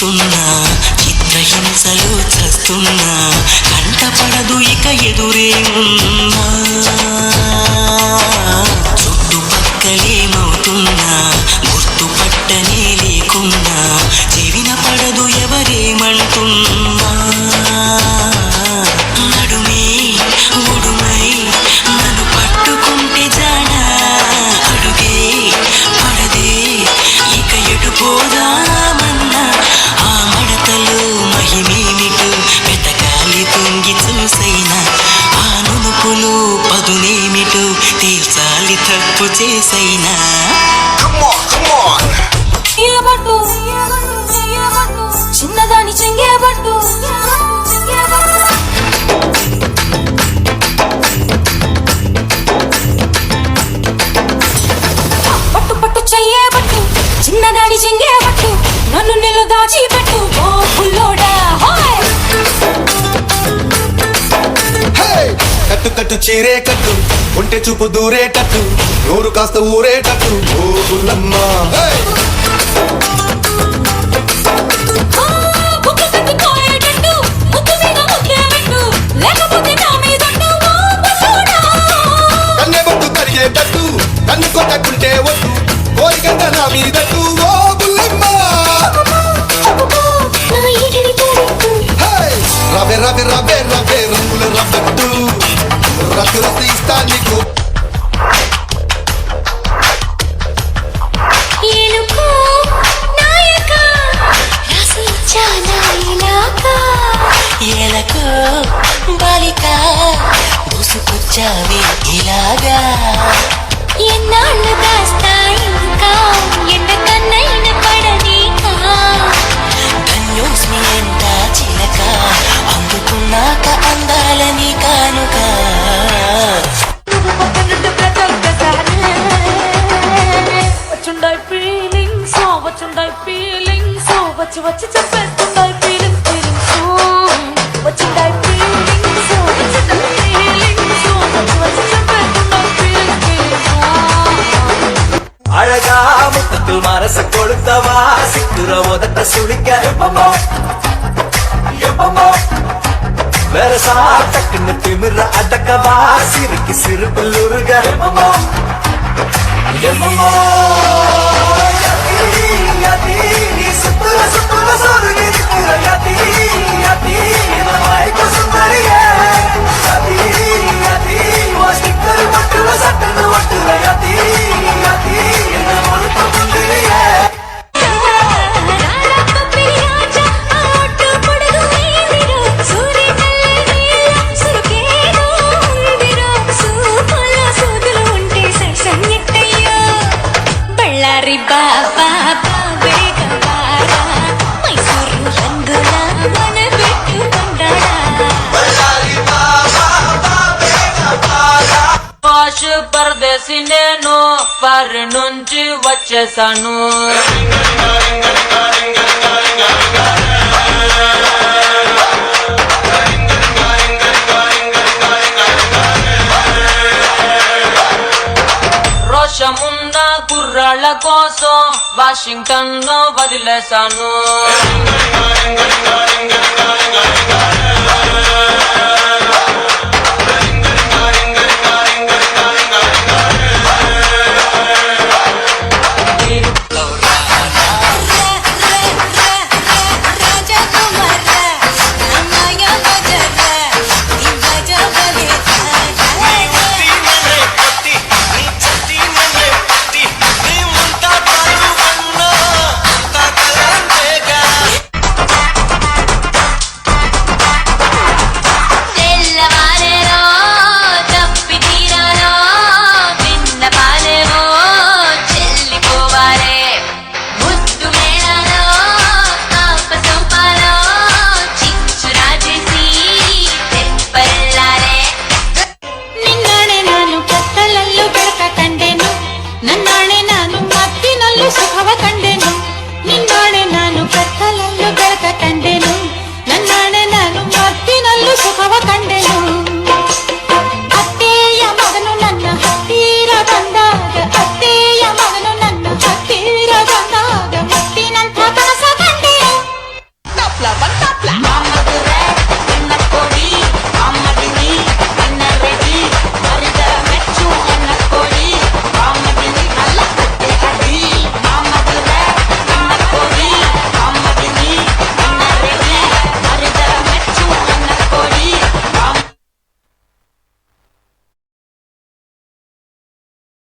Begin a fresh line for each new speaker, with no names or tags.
చూస్తున్నా, చిత్రహింసలు చస్తున్నా, కంటపడదు ఇక ఎదురే ఉన్నా, చుట్టుపక్కలేమవుతున్నా గుర్తుపట్టనే లేకున్నా, చెవిన పడదు ఎవరేమంటున్నా, నడుమే ఉడుమై నన్ను పట్టుకుంటే జానా, అడుగే పడదే ఇక ఎటు పోదామన్నా, ఆ మడతలో మహిమేమిటో వెతకాలి తొంగి చూసైనా, ఆ నునుపులో పదునేమిటో తీర్చాలి తప్పు చేసైనా.
చిన్నదాని చెంగేబట్టు పట్టు పట్టు చెయ్యేబట్టు, చిన్నదాని చెంగేబట్టు, నన్ను నిలు దాచిపెట్టు ఓ పుల్లోడా.
కట్టు కట్టు చీరే కట్టు, ఒంటె చూపు దూరేటట్టు, నోరు కాస్త ఊరేటట్టు ఓ బుల్లమ్మ. కన్నెబొట్టు కరిగేటట్టు, కన్ను కొట్టకుంటే వద్దు, కోరికంత నా మీదట్టు ఓ బుల్లమ్మ. రవే రవే రవే రవే రంగుల రవ్వట్టు, రక్కు రక్కు ఇస్తా నీకు.
ఎలకు బాలిక దూసుకొచ్చావే ఇలాగా,
ఎన్నాళ్ళు దాస్తా ఇంకా ఎండ కన్నైన పడనీకా,
ధన్యోస్మి ఎంత చిలక అందుకున్నాక అందాలని కానుక.
వచ్చుండాయి ఫీలింగ్స్, వచ్చుండాయి ఫీలింగ్స్, వచ్చి వచ్చి చెప్పేస్తుండాయి ఫీలింగ్స్ ఫీలింగ్స్, వచ్చుండాయి ఫీలింగ్స్, వచ్చుండాయి ఫీలింగ్స్, వచ్చి వచ్చి చెప్పేస్తుండాయి ఫీలింగ్స్ ఫీలింగ్స్.
அழகா முத்தத்தில் மனச கொடுத்தவா, சிக்குற உதட்ட சுழிக்க எப்பமோ எப்பமோ, வெரசா டக்குன்னு திமிர அடக்கவா, சிரிக்கு சிறுப்பில் உருக எப்பமோ எப்பமோ. யதி நீ சுத்துற சுத்துற சொருகி நிற்கிற யதி யதி மயக்க சுந்தரியே, யதி யதி ஓ ஸ்டிக்கர் மட்டுல சட்டுன்னு ஒட்டுற யதி யதி என்ன மொழுத்த முந்திரியே.
బాబా బాబేగ బారా మైసూరు రంగుల మన పెట్టుకుంటాడా,
పాష్ పరదేశి నేను పర్ నుంచి వచ్చేసాను, రోషమున్న కుర్రాళ్ళ కోసం వాషింగ్టన్ లో వదిలేశాను.